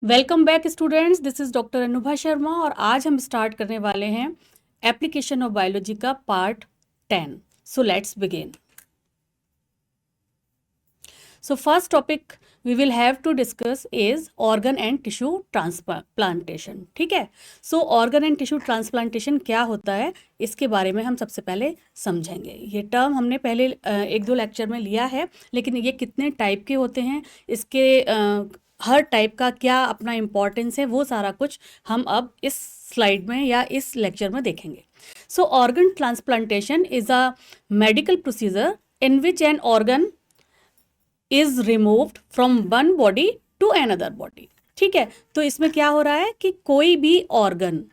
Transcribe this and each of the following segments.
Welcome back students, this is doctor Anubha Sharma और आज हम स्टार्ट करने वाले हैं एप्लीकेशन ऑफ बायोलॉजी का part 10। So let's begin. So first topic we will have to discuss is organ and tissue transplantation. ठीक है, so organ and tissue transplantation क्या होता है इसके बारे में हम सबसे पहले समझेंगे। ये टर्म हमने पहले एक दो लेक्चर में लिया है, लेकिन ये कितने टाइप के होते हैं, इसके हर टाइप का क्या अपना इम्पोर्टेंस है, वो सारा कुछ हम अब इस स्लाइड में या इस लेक्चर में देखेंगे। So organ transplantation is a medical procedure in which an organ is removed from one body to another body. ठीक है, तो इसमें क्या हो रहा है कि कोई भी ऑर्गन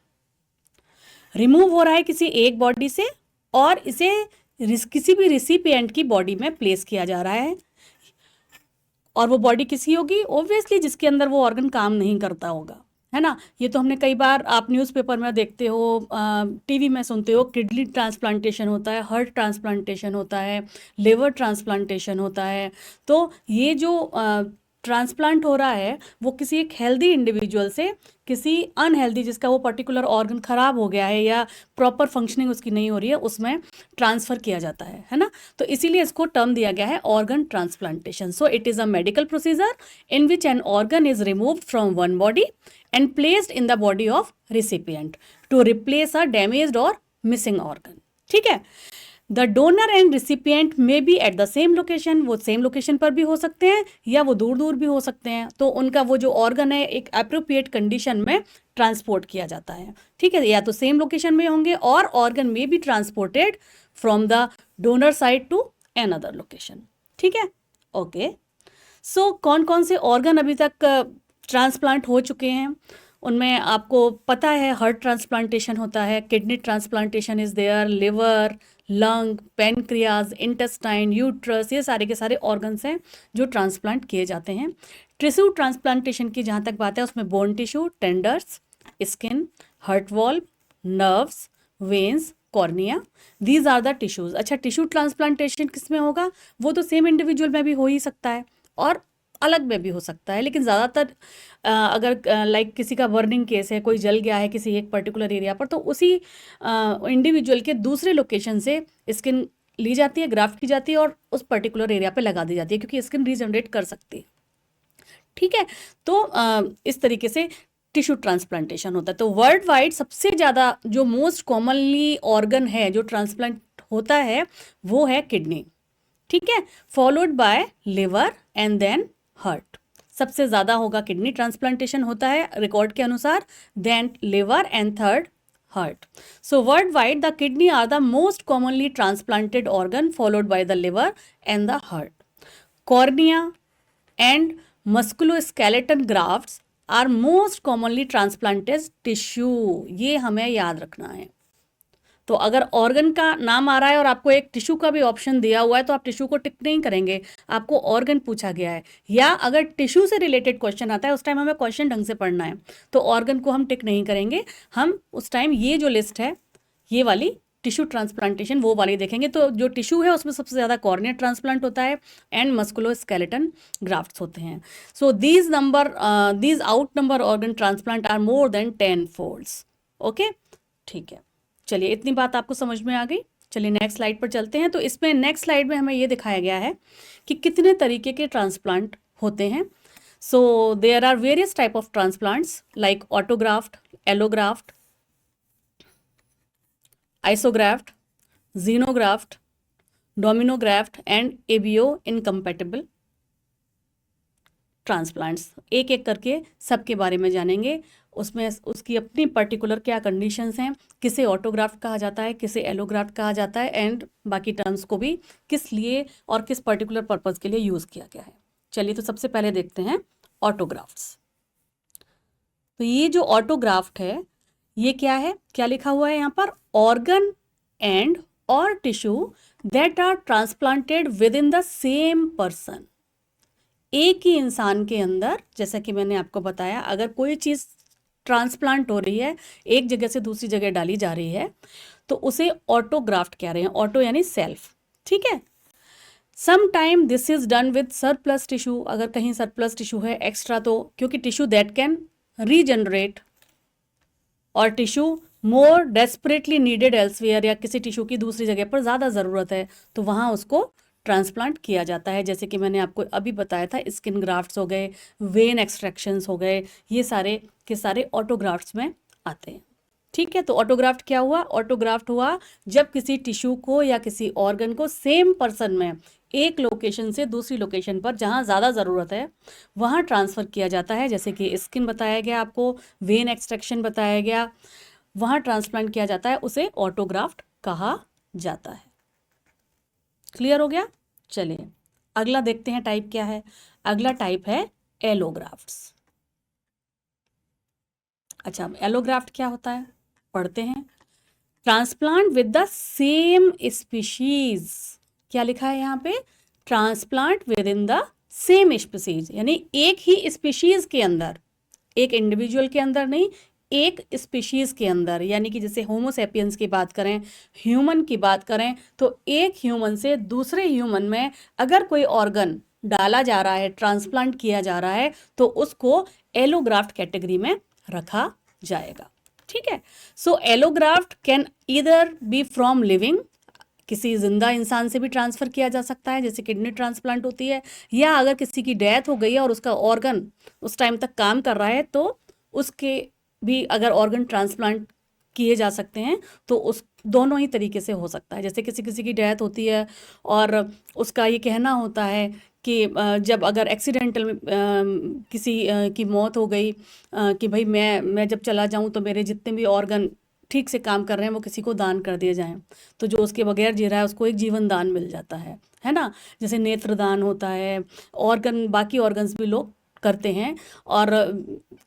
रिमूव हो रहा है किसी एक बॉडी से और इसे किसी भी रिसिपिएंट की बॉडी में प्लेस किया जा रहा है, और वो बॉडी किसी होगी ऑब्वियसली जिसके अंदर वो ऑर्गन काम नहीं करता होगा, है ना। ये तो हमने कई बार आप न्यूज़पेपर में देखते हो, टीवी में सुनते हो, किडनी ट्रांसप्लांटेशन होता है, हार्ट ट्रांसप्लांटेशन होता है, लिवर ट्रांसप्लांटेशन होता है। तो ये जो ट्रांसप्लांट हो रहा है वो किसी एक हेल्दी इंडिविजुअल से किसी अनहेल्दी, जिसका वो पर्टिकुलर ऑर्गन खराब हो गया है या प्रॉपर फंक्शनिंग उसकी नहीं हो रही है, उसमें ट्रांसफ़र किया जाता है ना। तो इसीलिए इसको टर्म दिया गया है organ transplantation. So it is a medical procedure in which an organ is removed from one body and placed in the body of recipient to replace a damaged or missing organ. ठीक है, the donor and recipient may be at the same location, वो same location पर भी हो सकते हैं या वो दूर दूर भी हो सकते हैं। तो उनका वो जो ऑर्गन है एक अप्रोप्रिएट कंडीशन में ट्रांसपोर्ट किया जाता है। ठीक है, या तो सेम लोकेशन में होंगे और organ may be transported from the donor side to another location. ठीक है, ओके। सो कौन कौन से ऑर्गन अभी तक ट्रांसप्लांट हो चुके हैं उनमें आपको पता है, हार्ट ट्रांसप्लांटेशन होता है, kidney transplantation is there, liver, lung, pancreas, intestine, uterus, ये सारे के सारे ऑर्गन्स हैं जो ट्रांसप्लांट किए जाते हैं। टिश्यू ट्रांसप्लांटेशन की जहाँ तक बात है उसमें bone tissue, tendons, skin, heart valve, nerves, veins, cornea, these are the tissues. अच्छा, टिश्यू ट्रांसप्लांटेशन किस में होगा? वो तो सेम इंडिविजुअल में भी हो ही सकता है और अलग में भी हो सकता है, लेकिन ज़्यादातर अगर लाइक किसी का बर्निंग केस है, कोई जल गया है किसी एक पर्टिकुलर एरिया पर, तो उसी इंडिविजुअल के दूसरे लोकेशन से स्किन ली जाती है, ग्राफ्ट की जाती है और उस पर्टिकुलर एरिया पे लगा दी जाती है, क्योंकि स्किन रीजनरेट कर सकती है। ठीक है, तो इस तरीके से टिश्यू ट्रांसप्लांटेशन होता है। तो वर्ल्ड वाइड सबसे ज़्यादा जो मोस्ट कॉमनली ऑर्गन है जो ट्रांसप्लांट होता है वो है किडनी। ठीक है, followed by liver and then heart. सबसे ज़्यादा होगा किडनी ट्रांसप्लांटेशन होता है रिकॉर्ड के अनुसार, then liver and third heart. So world wide the kidney are the most commonly transplanted organ followed by the liver and the heart. Cornea and musculoskeleton grafts are most commonly transplanted tissue. ये हमें याद रखना है। तो अगर organ का नाम आ रहा है और आपको एक टिश्यू का भी ऑप्शन दिया हुआ है तो आप टिश्यू को टिक नहीं करेंगे, आपको ऑर्गन पूछा गया है। या अगर टिश्यू से रिलेटेड क्वेश्चन आता है उस टाइम हमें क्वेश्चन ढंग से पढ़ना है, तो ऑर्गन को हम टिक नहीं करेंगे। हम उस टाइम ये जो लिस्ट है ये वाली टिश्यू ट्रांसप्लांटेशन वो वाली देखेंगे। तो जो टिश्यू है उसमें सबसे ज़्यादा कॉर्निया ट्रांसप्लांट होता है एंड मस्कुलोस्केलेटन ग्राफ्ट्स होते हैं। So these outnumber organ transplant are more than 10 folds. Okay, ठीक है, चलिए इतनी बात आपको समझ में आ गई। चलिए नेक्स्ट स्लाइड पर चलते हैं। तो इसमें नेक्स्ट स्लाइड में हमें ये दिखाया गया है कि कितने तरीके के ट्रांसप्लांट होते हैं। So there are various type of transplants like autograft, allograft, isograft, xenograft, dominograft and ABO incompatible transplants. एक एक करके सबके बारे में जानेंगे, उसमें उसकी अपनी पर्टिकुलर क्या कंडीशंस हैं, किसे ऑटोग्राफ्ट कहा जाता है, किसे एलोग्राफ्ट कहा जाता है, एंड बाकी टर्म्स को भी किस लिए और किस पर्टिकुलर पर्पज़ के लिए यूज़ किया गया है। चलिए, तो सबसे पहले देखते हैं ऑटोग्राफ्ट्स। तो ये जो ऑटोग्राफ्ट है ये क्या है, क्या लिखा हुआ है यहाँ पर? Organ and or tissue that are transplanted within the same person. एक ही इंसान के अंदर, जैसा कि मैंने आपको बताया, अगर कोई चीज़ ट्रांसप्लांट हो रही है, एक जगह से दूसरी जगह डाली जा रही है, तो उसे ऑटोग्राफ्ट कह रहे हैं। ऑटो यानी सेल्फ। ठीक है, some time this is done with surplus tissue, अगर कहीं सरप्लस टिश्यू है एक्स्ट्रा तो, क्योंकि tissue that can regenerate, or tissue more desperately needed elsewhere, या किसी टिश्यू की दूसरी जगह पर ज़्यादा ज़रूरत है तो वहाँ उसको ट्रांसप्लांट किया जाता है। जैसे कि मैंने आपको अभी बताया था, स्किन ग्राफ्ट्स हो गए, वेन एक्सट्रैक्शंस हो गए, ये सारे के सारे ऑटोग्राफ्ट्स में आते हैं। ठीक है, तो ऑटोग्राफ्ट क्या हुआ? ऑटोग्राफ्ट हुआ जब किसी टिश्यू को या किसी ऑर्गन को सेम पर्सन में एक लोकेशन से दूसरी लोकेशन पर जहाँ ज़्यादा ज़रूरत है वहाँ ट्रांसफ़र किया जाता है। जैसे कि स्किन बताया गया आपको, वेन एक्सट्रैक्शन बताया गया, वहाँ ट्रांसप्लांट किया जाता है, उसे ऑटोग्राफ्ट कहा जाता है। क्लियर हो गया? चलिए अगला देखते हैं टाइप क्या है। अगला टाइप है एलोग्राफ्ट्स। अच्छा, एलोग्राफ्ट क्या होता है पढ़ते हैं। Transplant with the same species, क्या लिखा है यहाँ पे? Transplant with in the same species, यानी एक ही स्पीशीज के अंदर, एक इंडिविजुअल के अंदर नहीं, एक स्पीशीज के अंदर। यानी कि जैसे होमोसेपियंस की बात करें, ह्यूमन की बात करें, तो एक ह्यूमन से दूसरे ह्यूमन में अगर कोई ऑर्गन डाला जा रहा है, ट्रांसप्लांट किया जा रहा है, तो उसको एलोग्राफ्ट कैटेगरी में रखा जाएगा। ठीक है, so allograft can either be from living, किसी जिंदा इंसान से भी ट्रांसफ़र किया जा सकता है, जैसे किडनी ट्रांसप्लांट होती है, या अगर किसी की डेथ हो गई है और उसका ऑर्गन उस टाइम तक काम कर रहा है तो उसके भी अगर ऑर्गन ट्रांसप्लांट किए जा सकते हैं, तो उस दोनों ही तरीके से हो सकता है। जैसे किसी किसी की डेथ होती है और उसका ये कहना होता है कि जब अगर एक्सीडेंटल किसी की मौत हो गई कि भाई मैं जब चला जाऊं तो मेरे जितने भी ऑर्गन ठीक से काम कर रहे हैं वो किसी को दान कर दिए जाएं, तो जो उसके बगैर जी रहा है उसको एक जीवन दान मिल जाता है ना। जैसे नेत्रदान होता है, ऑर्गन, बाकी ऑर्गन्स भी लोग करते हैं। और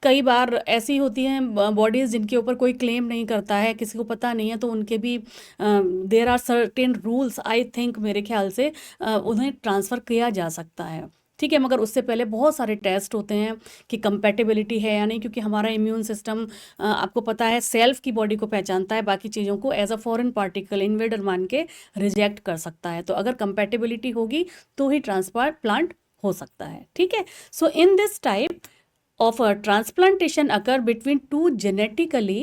कई बार ऐसी होती हैं बॉडीज़ जिनके ऊपर कोई क्लेम नहीं करता है, किसी को पता नहीं है, तो उनके भी there are certain rules, I think, मेरे ख्याल से उन्हें ट्रांसफ़र किया जा सकता है। ठीक है, मगर उससे पहले बहुत सारे टेस्ट होते हैं कि कंपैटिबिलिटी है या नहीं, क्योंकि हमारा इम्यून सिस्टम आपको पता है सेल्फ की बॉडी को पहचानता है, बाकी चीज़ों को as a foreign particle, invader मान के रिजेक्ट कर सकता है। तो अगर कंपैटिबिलिटी होगी तो ही ट्रांसप्लांट हो सकता है। ठीक है, so in this type of a transplantation occur between two genetically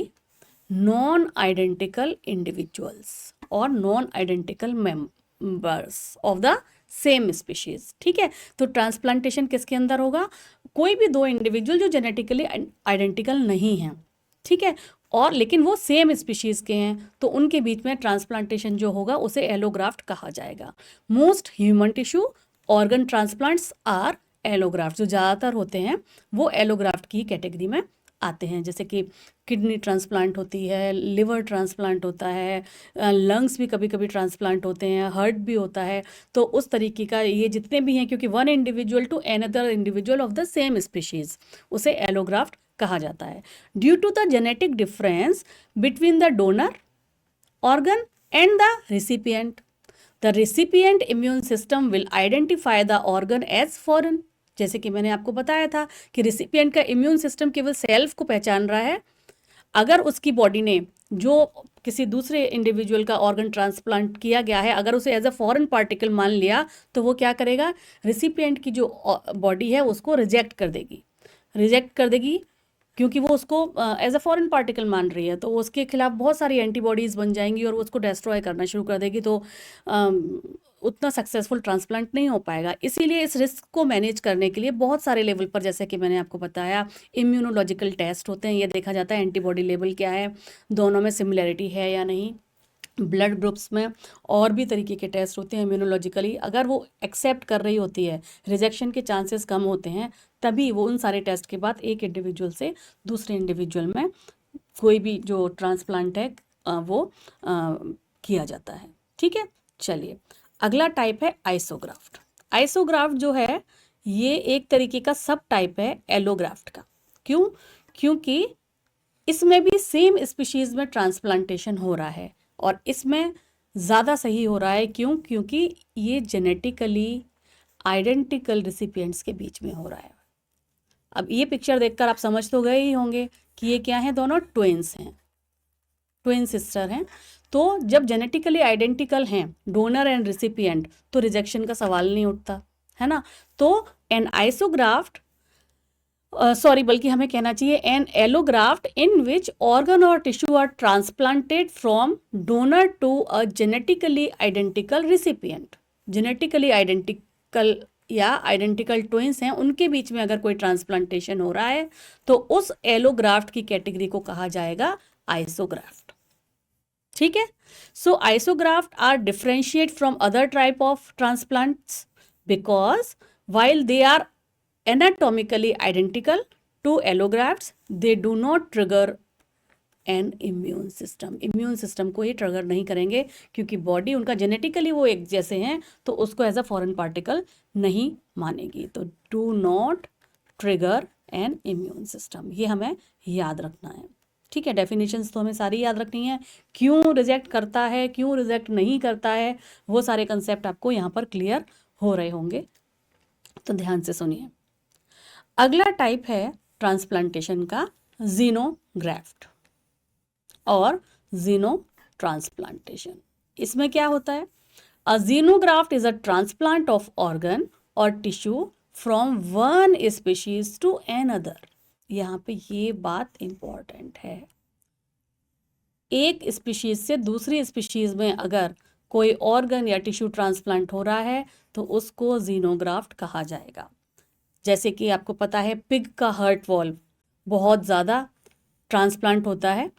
non-identical individuals or non-identical members of the same species. ठीक है, तो ट्रांसप्लांटेशन किसके अंदर होगा? कोई भी दो इंडिविजुअल जो जेनेटिकली आइडेंटिकल नहीं हैं, ठीक है, और लेकिन वो सेम स्पीशीज के हैं, तो उनके बीच में ट्रांसप्लांटेशन जो होगा उसे एलोग्राफ्ट कहा जाएगा। Most human tissue organ transplants are allograft, जो ज़्यादातर होते हैं वो एलोग्राफ्ट की कैटेगरी में आते हैं। जैसे कि किडनी ट्रांसप्लांट होती है, लिवर ट्रांसप्लांट होता है, लंग्स भी कभी कभी ट्रांसप्लांट होते हैं, हार्ट भी होता है। तो उस तरीके का ये जितने भी हैं, क्योंकि one individual to another individual of the same species, उसे एलोग्राफ्ट कहा जाता है। Due to the genetic difference between the donor organ and the recipient, the recipient immune system will identify the organ as foreign. जैसे कि मैंने आपको बताया था कि रिसिपिएंट का इम्यून सिस्टम केवल सेल्फ को पहचान रहा है। अगर उसकी बॉडी ने जो किसी दूसरे इंडिविजुअल का ऑर्गन ट्रांसप्लांट किया गया है, अगर उसे एज अ फॉरेन पार्टिकल मान लिया, तो वो क्या करेगा? रिसिपिएंट की जो बॉडी है उसको रिजेक्ट कर देगी, क्योंकि वो उसको एज अ फॉरेन पार्टिकल मान रही है, तो उसके खिलाफ बहुत सारी एंटीबॉडीज़ बन जाएंगी और वो उसको डिस्ट्रॉय करना शुरू कर देगी। तो उतना सक्सेसफुल ट्रांसप्लांट नहीं हो पाएगा। इसीलिए इस रिस्क को मैनेज करने के लिए बहुत सारे लेवल पर, जैसे कि मैंने आपको बताया, इम्यूनोलॉजिकल टेस्ट होते हैं। ये देखा जाता है एंटीबॉडी लेवल क्या है, दोनों में सिमिलैरिटी है या नहीं। ब्लड ग्रुप्स में और भी तरीके के टेस्ट होते हैं इम्यूनोलॉजिकली। अगर वो एक्सेप्ट कर रही होती है, रिजेक्शन के चांसेस कम होते हैं, तभी वो उन सारे टेस्ट के बाद एक इंडिविजुअल से दूसरे इंडिविजुअल में कोई भी जो ट्रांसप्लांट है वो किया जाता है। ठीक है, चलिए अगला टाइप है आइसोग्राफ्ट। आइसोग्राफ्ट जो है ये एक तरीके का सब टाइप है एलोग्राफ्ट का। क्यों? क्योंकि इसमें भी सेम स्पीशीज में ट्रांसप्लांटेशन हो रहा है और इसमें ज़्यादा सही हो रहा है। क्यों? क्योंकि ये जेनेटिकली आइडेंटिकल रिसिपिएंट्स के बीच में हो रहा है। अब ये पिक्चर देखकर आप समझ तो गए ही होंगे कि ये क्या है, दोनों ट्विन्स हैं, ट्विन सिस्टर हैं। तो जब जेनेटिकली आइडेंटिकल हैं डोनर एंड रिसिपिएंट तो रिजेक्शन का सवाल नहीं उठता, है ना। तो एन आइसोग्राफ्ट बल्कि हमें कहना चाहिए an allograft in which organ और tissue are transplanted from donor to a genetically identical recipient. Genetically identical या आइडेंटिकल ट्विंस हैं, उनके बीच में अगर कोई ट्रांसप्लांटेशन हो रहा है तो उस एलोग्राफ्ट की कैटेगरी को कहा जाएगा आइसोग्राफ्ट। ठीक है। So isograft are differentiate from other type of transplants because while they are anatomically identical to allografts, they do not trigger an immune system. Immune system को ही ट्रिगर नहीं करेंगे क्योंकि बॉडी उनका जेनेटिकली वो एक जैसे हैं तो उसको एज अ फॉरेन पार्टिकल नहीं मानेगी। तो do not trigger N immune system, ये हमें याद रखना है। ठीक है, डेफिनेशंस तो हमें सारी याद रखनी है, क्यों रिजेक्ट करता है, क्यों रिजेक्ट नहीं करता है, वो सारे कंसेप्ट आपको यहाँ पर क्लियर हो रहे होंगे, तो ध्यान से सुनिए। अगला टाइप है ट्रांसप्लांटेशन का ज़ीनोग्राफ्ट और ज़ीनो ट्रांसप्लांटेशन। इसमें क्या होता है? A xenograft is a transplant of organ और tissue from one species to another. यहाँ पे ये बात इंपॉर्टेंट है, एक स्पीशीज से दूसरी स्पीशीज में अगर कोई ऑर्गन या टिश्यू ट्रांसप्लांट हो रहा है तो उसको ज़ीनोग्राफ्ट कहा जाएगा। जैसे कि आपको पता है पिग का हार्ट वॉल्व बहुत ज़्यादा ट्रांसप्लांट होता है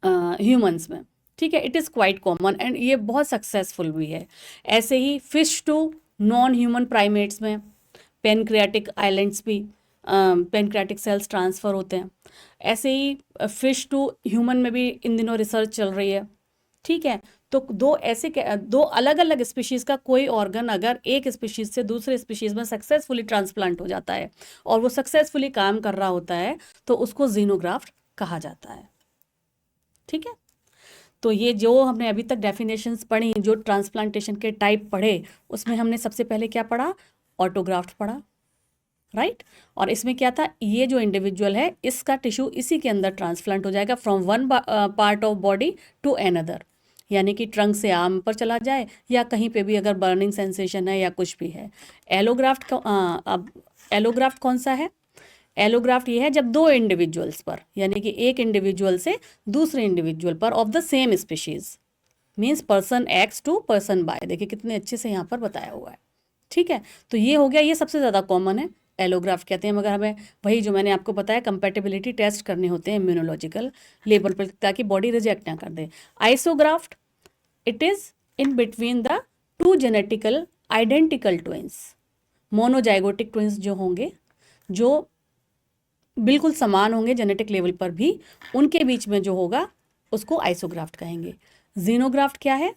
ह्यूमंस में। ठीक है, it is quite common and ये बहुत सक्सेसफुल भी है। ऐसे ही fish to non human primates में पेनक्रियाटिक आइलैंड्स भी पेनक्रियाटिक सेल्स ट्रांसफ़र होते हैं। ऐसे ही फिश टू ह्यूमन में भी इन दिनों रिसर्च चल रही है। ठीक है, तो दो अलग अलग स्पीशीज़ का कोई ऑर्गन अगर एक स्पीशीज़ से दूसरे स्पीशीज़ में सक्सेसफुली ट्रांसप्लांट हो जाता है और वो सक्सेसफुली काम कर रहा होता है तो उसको ज़ीनोग्राफ्ट कहा जाता है। ठीक है, तो ये जो हमने अभी तक डेफिनेशंस पढ़ी, जो ट्रांसप्लांटेशन के टाइप पढ़े, उसमें हमने सबसे पहले क्या पढ़ा? ऑटोग्राफ्ट पढ़ा, राइट। और इसमें क्या था? ये जो इंडिविजुअल है इसका टिश्यू इसी के अंदर ट्रांसप्लांट हो जाएगा from one part of body to another, यानी कि ट्रंक से आर्म पर चला जाए या कहीं पे भी अगर बर्निंग सेंसेशन है या कुछ भी है। एलोग्राफ्ट अब एलोग्राफ्ट कौन सा है? एलोग्राफ्ट ये है जब दो इंडिविजुअल्स पर, यानी कि एक इंडिविजुअल से दूसरे इंडिविजुअल पर of the same species, means person X to person Y. देखिए कितने अच्छे से यहाँ पर बताया हुआ है। ठीक है, तो ये हो गया, ये सबसे ज़्यादा कॉमन है, एलोग्राफ्ट कहते हैं। मगर हमें वही जो मैंने आपको बताया कंपैटिबिलिटी टेस्ट करने होते हैं इम्यूनोलॉजिकल लेवल पर ताकि बॉडी रिजेक्ट ना कर दे। Isograft, it is in between the two genetical identical twins, monozygotic twins जो होंगे, जो बिल्कुल समान होंगे जेनेटिक लेवल पर भी, उनके बीच में जो होगा उसको आइसोग्राफ्ट कहेंगे। ज़ीनोग्राफ्ट क्या है?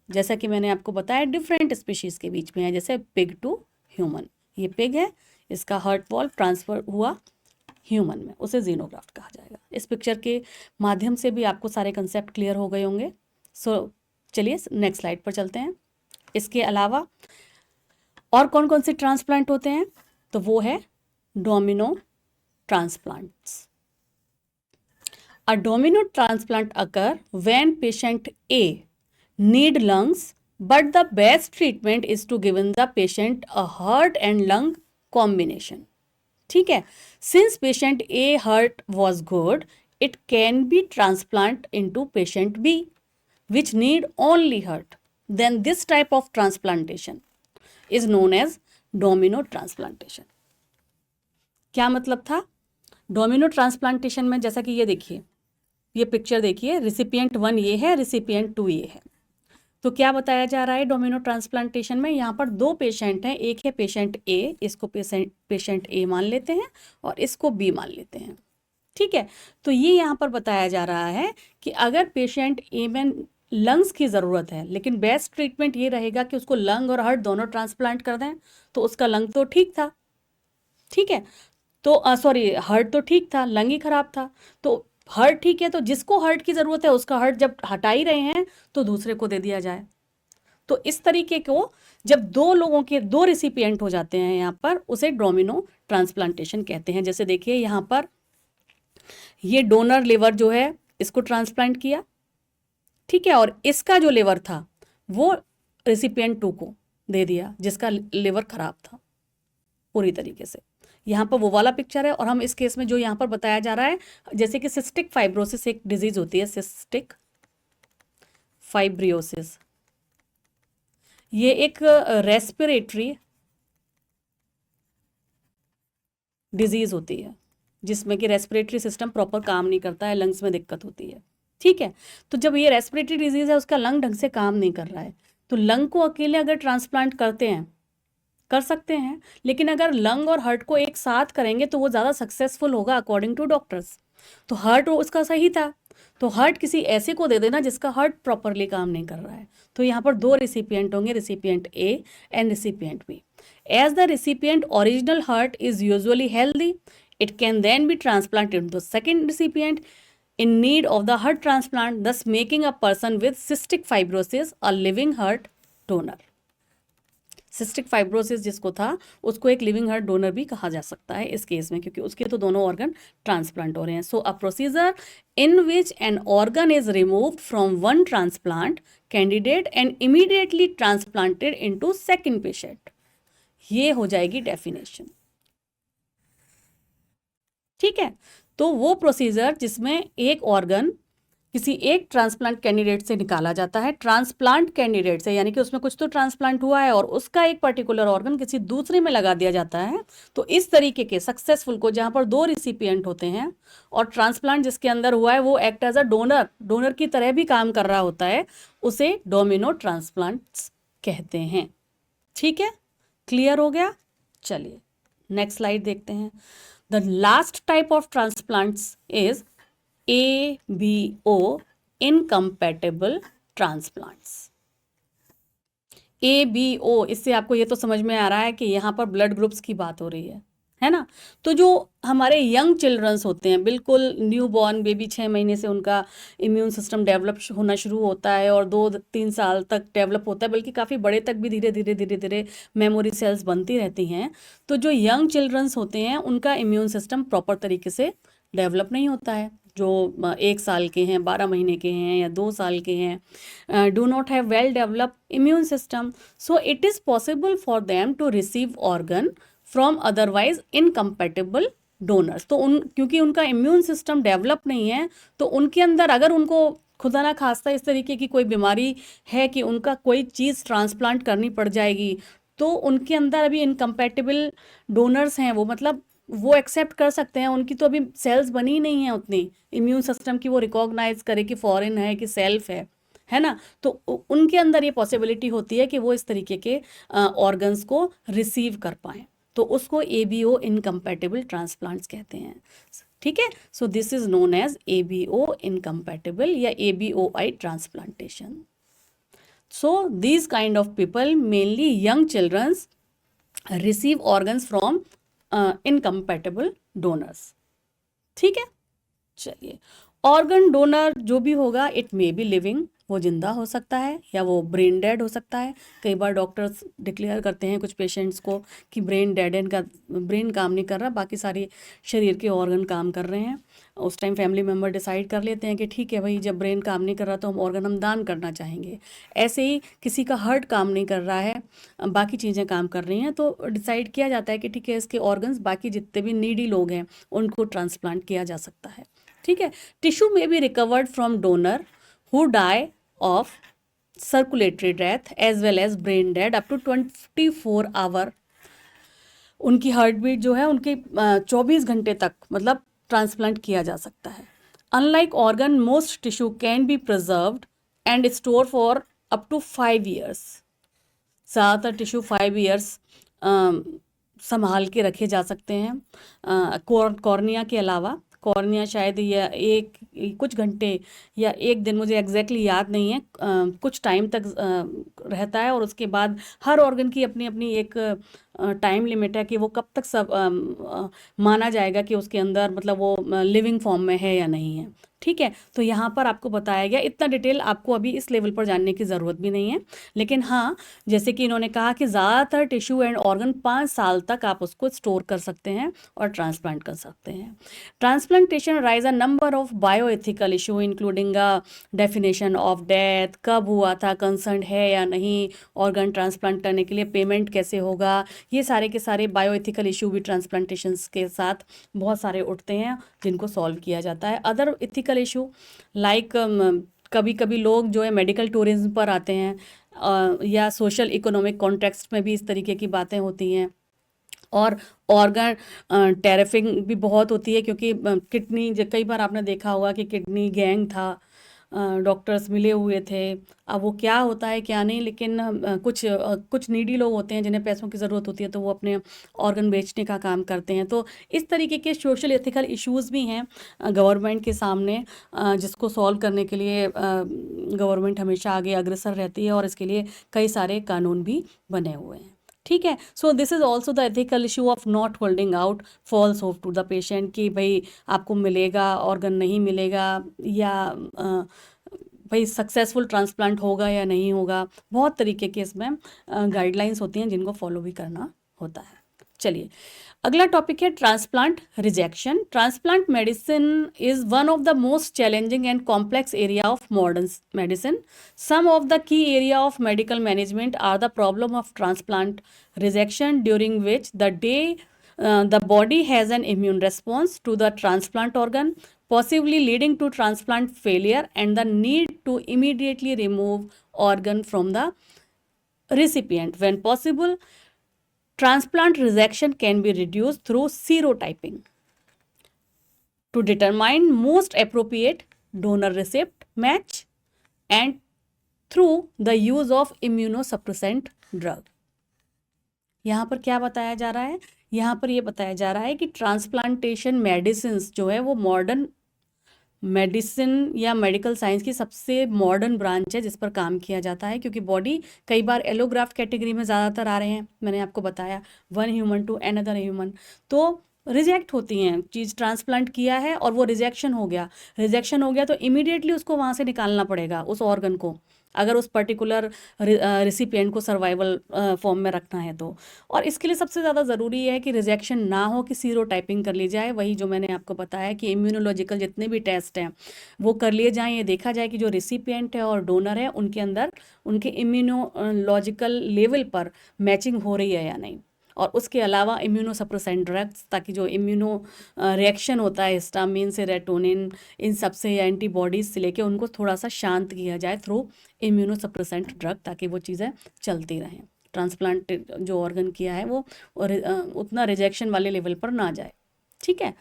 जैसा कि मैंने आपको बताया डिफरेंट स्पीशीज़ के बीच में है, जैसे पिग टू ह्यूमन। ये पिग है, इसका हार्ट वॉल्व ट्रांसफ़र हुआ ह्यूमन में, उसे ज़ीनोग्राफ्ट कहा जाएगा। इस पिक्चर के माध्यम से भी आपको सारे कंसेप्ट क्लियर हो गए होंगे। सो चलिए नेक्स्ट स्लाइड पर चलते हैं। इसके अलावा और कौन कौन से ट्रांसप्लांट होते हैं? तो वो है domino transplants. A domino transplant occur when patient A need lungs, but the best treatment is to give the patient a heart and lung combination. ठीक है, since patient A heart was good, it can be transplant into patient B, which need only heart. Then this type of transplantation is known as domino transplantation. क्या मतलब था? Domino transplantation में जैसा कि ये देखिए, ये पिक्चर देखिए, रिसिपिएंट 1 ये है, रिसिपिएंट 2 ये है। तो क्या बताया जा रहा है डोमिनो ट्रांसप्लांटेशन में? यहाँ पर दो पेशेंट हैं, एक है पेशेंट ए, इसको पेशेंट ए मान लेते हैं और इसको बी मान लेते हैं। ठीक है, तो ये यहाँ पर बताया जा रहा है कि अगर पेशेंट ए में लंग्स की ज़रूरत है, लेकिन बेस्ट ट्रीटमेंट ये रहेगा कि उसको लंग और हार्ट दोनों ट्रांसप्लांट कर दें। तो उसका लंग तो ठीक था, ठीक है, तो हार्ट तो ठीक था, लंग ही खराब था। तो हार्ट ठीक है, तो जिसको हार्ट की ज़रूरत है उसका हार्ट जब हटा ही रहे हैं तो दूसरे को दे दिया जाए। तो इस तरीके को जब दो लोगों के दो रिसिपिएंट हो जाते हैं यहाँ पर, उसे डोमिनो ट्रांसप्लांटेशन कहते हैं। जैसे देखिए यहाँ पर ये डोनर लिवर जो है इसको ट्रांसप्लांट किया, ठीक है, और इसका जो लिवर था वो रेसिपिएंट 2 को दे दिया जिसका लिवर खराब था पूरी तरीके से। यहाँ पर वो वाला पिक्चर है, और हम इस केस में जो यहाँ पर बताया जा रहा है, जैसे कि सिस्टिक फाइब्रोसिस एक डिजीज होती है, सिस्टिक फाइब्रियोसिस, ये एक रेस्पिरेटरी डिजीज होती है जिसमें कि रेस्पिरेटरी सिस्टम प्रॉपर काम नहीं करता है, लंग्स में दिक्कत होती है। ठीक है, तो जब ये रेस्पिरेटरी डिजीज है, उसका लंग ढंग से काम नहीं कर रहा है, तो लंग को अकेले अगर ट्रांसप्लांट करते हैं, कर सकते हैं, लेकिन अगर लंग और हार्ट को एक साथ करेंगे तो वो ज़्यादा सक्सेसफुल होगा अकॉर्डिंग टू डॉक्टर्स। तो हार्ट उसका सही था, तो हार्ट किसी ऐसे को दे देना जिसका हार्ट प्रॉपरली काम नहीं कर रहा है। तो यहाँ पर 2 रिसिपिएंट होंगे, recipient A and recipient B. As the recipient original heart is usually healthy, it can then be transplanted into the second recipient in need of the heart transplant, thus making a person with cystic fibrosis a living heart donor. Cystic fibrosis जिसको था उसको एक living heart donor भी कहा जा सकता है इस केस में, क्योंकि उसके तो दोनों ऑर्गन ट्रांसप्लांट हो रहे हैं। So a procedure in which an organ is removed from one transplant candidate and immediately transplanted into second patient, ये हो जाएगी डेफिनेशन। ठीक है, तो वो प्रोसीजर जिसमें एक ऑर्गन किसी एक ट्रांसप्लांट कैंडिडेट से निकाला जाता है, ट्रांसप्लांट कैंडिडेट से, यानी कि उसमें कुछ तो ट्रांसप्लांट हुआ है और उसका एक पर्टिकुलर ऑर्गन किसी दूसरे में लगा दिया जाता है। तो इस तरीके के सक्सेसफुल को, जहां पर 2 रिसिपिएंट होते हैं और ट्रांसप्लांट जिसके अंदर हुआ है वो एक्ट एज अ डोनर की तरह भी काम कर रहा होता है, उसे डोमिनो ट्रांसप्लांट्स कहते हैं। ठीक है, क्लियर हो गया? चलिए नेक्स्ट स्लाइड देखते हैं। The last type of transplants is ABO, incompatible transplants. ABO, इससे आपको ये तो समझ में आ रहा है कि यहाँ पर ब्लड ग्रुप्स की बात हो रही है ना। तो जो हमारे यंग चिल्ड्रंस होते हैं, बिल्कुल न्यू बॉर्न बेबी, 6 महीने से उनका इम्यून सिस्टम डेवलप होना शुरू होता है और 2-3 साल तक डेवलप होता है, बल्कि काफ़ी बड़े तक भी धीरे धीरे मेमोरी सेल्स बनती रहती हैं। तो जो यंग चिल्ड्रंस होते हैं उनका इम्यून सिस्टम प्रॉपर तरीके से डेवलप नहीं होता है। जो 1 साल के हैं, 12 महीने के हैं या 2 साल के हैं, do not have well develop immune system, so it is possible for them to receive organ from otherwise incompatible donors. तो क्योंकि उनका इम्यून सिस्टम डेवलप नहीं है, तो उनके अंदर अगर उनको खुदा ना खास्ता इस तरीके की कोई बीमारी है कि उनका कोई चीज़ ट्रांसप्लांट करनी पड़ जाएगी, तो उनके अंदर अभी इनकम्पैटिबल डोनर्स हैं, वो मतलब वो एक्सेप्ट कर सकते हैं, उनकी तो अभी सेल्स बनी नहीं है उतनी इम्यून सिस्टम की, वो रिकॉग्नाइज करे कि फॉरेन है कि सेल्फ है ना। तो उनके अंदर ये पॉसिबिलिटी होती है कि वो इस तरीके के ऑर्गन्स को रिसीव कर पाएँ, तो उसको ABO इनकम्पैटिबल ट्रांसप्लांट्स कहते हैं। ठीक है, so this is known as ABO incompatible या ABOI transplantation. So these kind of people, mainly young childrens, receive organs from incompatible donors. ठीक है, चलिए ऑर्गन डोनर जो भी होगा, इट मे बी लिविंग, वो जिंदा हो सकता है, या वो ब्रेन डेड हो सकता है। कई बार डॉक्टर्स डिक्लेयर करते हैं कुछ पेशेंट्स को कि ब्रेन डेड है, इनका ब्रेन काम नहीं कर रहा, बाकी सारे शरीर के ऑर्गन काम कर रहे हैं। उस टाइम फैमिली मेम्बर डिसाइड कर लेते हैं कि ठीक है भाई, जब ब्रेन काम नहीं कर रहा तो हम दान करना चाहेंगे। ऐसे ही किसी का हार्ट काम नहीं कर रहा है, बाकी चीज़ें काम कर रही हैं, तो डिसाइड किया जाता है कि ठीक है, इसके ऑर्गन्स बाकी जितने भी नीडी लोग हैं उनको ट्रांसप्लांट किया जा सकता है। ठीक है, tissue may be recovered from donor who die of circulatory death as well as brain dead up to 24 hour. उनकी हार्ट बीट जो है उनके 24 घंटे तक मतलब ट्रांसप्लांट किया जा सकता है। Unlike organ, most tissue can be preserved and store for up to 5 years. ज़्यादातर टिश्यू 5 ईयर्स संभाल के रखे जा सकते हैं। कॉर्निया के अलावा, कॉर्निया शायद या कुछ घंटे या 1 दिन, मुझे एग्जैक्टली याद नहीं है, कुछ टाइम तक रहता है, और उसके बाद हर ऑर्गन की अपनी अपनी एक टाइम लिमिट है कि वो कब तक सब माना जाएगा कि उसके अंदर मतलब वो लिविंग फॉर्म में है या नहीं है। ठीक है, तो यहाँ पर आपको बताया गया, इतना डिटेल आपको अभी इस लेवल पर जानने की ज़रूरत भी नहीं है, लेकिन हाँ, जैसे कि इन्होंने कहा कि ज़्यादातर टिश्यू एंड ऑर्गन 5 साल तक आप उसको स्टोर कर सकते हैं और ट्रांसप्लांट कर सकते हैं। Transplantation rise a number of bioethical issue including definition of death, कब हुआ था, कंसर्न है या नहीं, ऑर्गन ट्रांसप्लांट करने के लिए पेमेंट कैसे होगा, ये सारे के सारे बायोएथिकल इशू भी ट्रांसप्लांटेशन के साथ बहुत सारे उठते हैं जिनको सॉल्व किया जाता है। अदर एथिकल इशू लाइक कभी कभी लोग जो है मेडिकल टूरिज्म पर आते हैं या सोशल इकोनॉमिक कॉन्टेक्स्ट में भी इस तरीके की बातें होती हैं, और ऑर्गन टेरिफिंग भी बहुत होती है, क्योंकि किडनी, कई बार आपने देखा होगा कि किडनी गैंग था, डॉक्टर्स मिले हुए थे, अब वो क्या होता है क्या नहीं, लेकिन कुछ नीडी लोग होते हैं जिन्हें पैसों की ज़रूरत होती है, तो वो अपने ऑर्गन बेचने का काम करते हैं। तो इस तरीके के सोशल एथिकल इश्यूज़ भी हैं गवर्नमेंट के सामने, जिसको सॉल्व करने के लिए गवर्नमेंट हमेशा आगे अग्रसर रहती है, और इसके लिए कई सारे कानून भी बने हुए हैं। ठीक है, so this is also the ethical issue of not holding out false hope to the patient, कि भाई आपको मिलेगा, ऑर्गन नहीं मिलेगा, या भाई सक्सेसफुल ट्रांसप्लांट होगा या नहीं होगा। बहुत तरीके के इसमें गाइडलाइंस होती हैं जिनको फॉलो भी करना होता है। चलिए, अगला टॉपिक है transplant rejection. Transplant medicine is one of the most challenging and complex area of modern medicine. Some of the key area of medical management are the problem of transplant rejection, during which the body has an immune response to the transplant organ, possibly leading to transplant failure and the need to immediately remove organ from the recipient. When possible, transplant rejection can be reduced through serotyping to determine most appropriate donor recipient match and through the use of immunosuppressant drug. यहाँ पर क्या बताया जा रहा है? यहाँ पर ये बताया जा रहा है कि ट्रांसप्लांटेशन मेडिसिन जो है वो मॉडर्न मेडिसिन या मेडिकल साइंस की सबसे मॉडर्न ब्रांच है जिस पर काम किया जाता है, क्योंकि बॉडी कई बार एलोग्राफ्ट कैटेगरी में ज़्यादातर आ रहे हैं, मैंने आपको बताया, one human to another human, तो रिजेक्ट होती हैं चीज़, ट्रांसप्लांट किया है और वो रिजेक्शन हो गया तो इमीडिएटली उसको वहाँ से निकालना पड़ेगा उस ऑर्गन को, अगर उस पर्टिकुलर रिसिपिएंट को सर्वाइवल फॉर्म में रखना है तो। और इसके लिए सबसे ज़्यादा ज़रूरी है कि रिजेक्शन ना हो, कि सीरोटाइपिंग कर ली जाए, वही जो मैंने आपको बताया कि इम्यूनोलॉजिकल जितने भी टेस्ट हैं वो कर लिए जाएँ, ये देखा जाए कि जो रिसिपिएंट है और डोनर है उनके अंदर उनके इम्यूनोलॉजिकल लेवल पर मैचिंग हो रही है या नहीं, और उसके अलावा इम्यूनोसप्रेसेंट ड्रग्स, ताकि जो इम्यूनो रिएक्शन होता है हिस्टामिन से, रेटोनिन, इन सब से या एंटीबॉडीज़ से लेके उनको थोड़ा सा शांत किया जाए थ्रू इम्यूनोसप्रेसेंट ड्रग, ताकि वो चीज़ें चलती रहें, ट्रांसप्लांट जो ऑर्गन किया है वो उतना रिजेक्शन वाले लेवल पर ना जाए। ठीक है,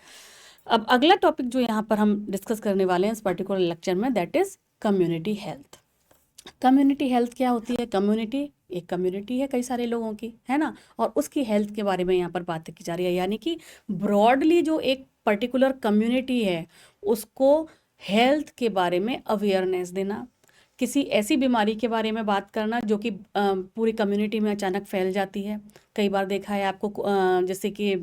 अब अगला टॉपिक जो यहाँ पर हम डिस्कस करने वाले हैं इस पर्टिकुलर लेक्चर में, that is community health. Community health क्या होती है? कम्युनिटी एक कम्युनिटी है कई सारे लोगों की, है ना, और उसकी हेल्थ के बारे में यहाँ पर बात की जा रही है, यानी कि ब्रॉडली जो एक पर्टिकुलर कम्युनिटी है उसको हेल्थ के बारे में अवेयरनेस देना, किसी ऐसी बीमारी के बारे में बात करना जो कि पूरी कम्युनिटी में अचानक फैल जाती है। कई बार देखा है आपको, जैसे कि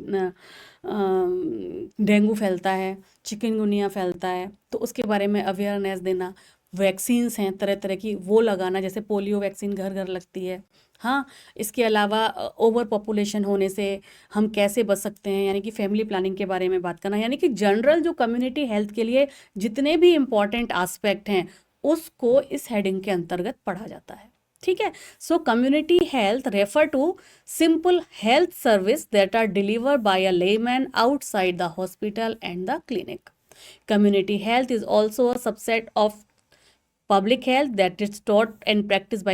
डेंगू फैलता है, चिकनगुनिया फैलता है, तो उसके बारे में अवेयरनेस देना। वैक्सीन्स हैं तरह तरह की, वो लगाना, जैसे पोलियो वैक्सीन घर घर लगती है। हाँ, इसके अलावा ओवर पॉपुलेशन होने से हम कैसे बच सकते हैं, यानी कि फैमिली प्लानिंग के बारे में बात करना, यानी कि जनरल जो कम्युनिटी हेल्थ के लिए जितने भी इम्पॉर्टेंट आस्पेक्ट हैं उसको इस हेडिंग के अंतर्गत पढ़ा जाता है। ठीक है, so community health refer to simple health service that are delivered by a layman outside the hospital and the clinic. Community health is also a subset of public health that is taught and practiced by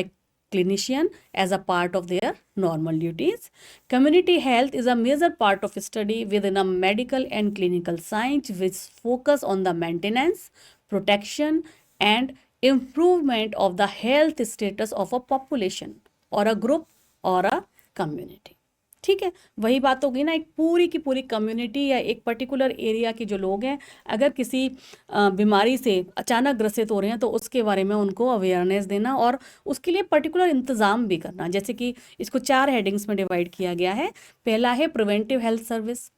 clinician as a part of their normal duties. Community health is a major part of study within a medical and clinical science which focus on the maintenance, protection and improvement of the health status of a population or a group or a community. ठीक है, वही बात होगी ना, एक पूरी की पूरी कम्युनिटी या एक पर्टिकुलर एरिया के जो लोग हैं अगर किसी बीमारी से अचानक ग्रसित हो रहे हैं तो उसके बारे में उनको अवेयरनेस देना और उसके लिए पर्टिकुलर इंतज़ाम भी करना। जैसे कि इसको 4 हेडिंग्स में डिवाइड किया गया है। पहला है प्रिवेंटिव हेल्थ सर्विस,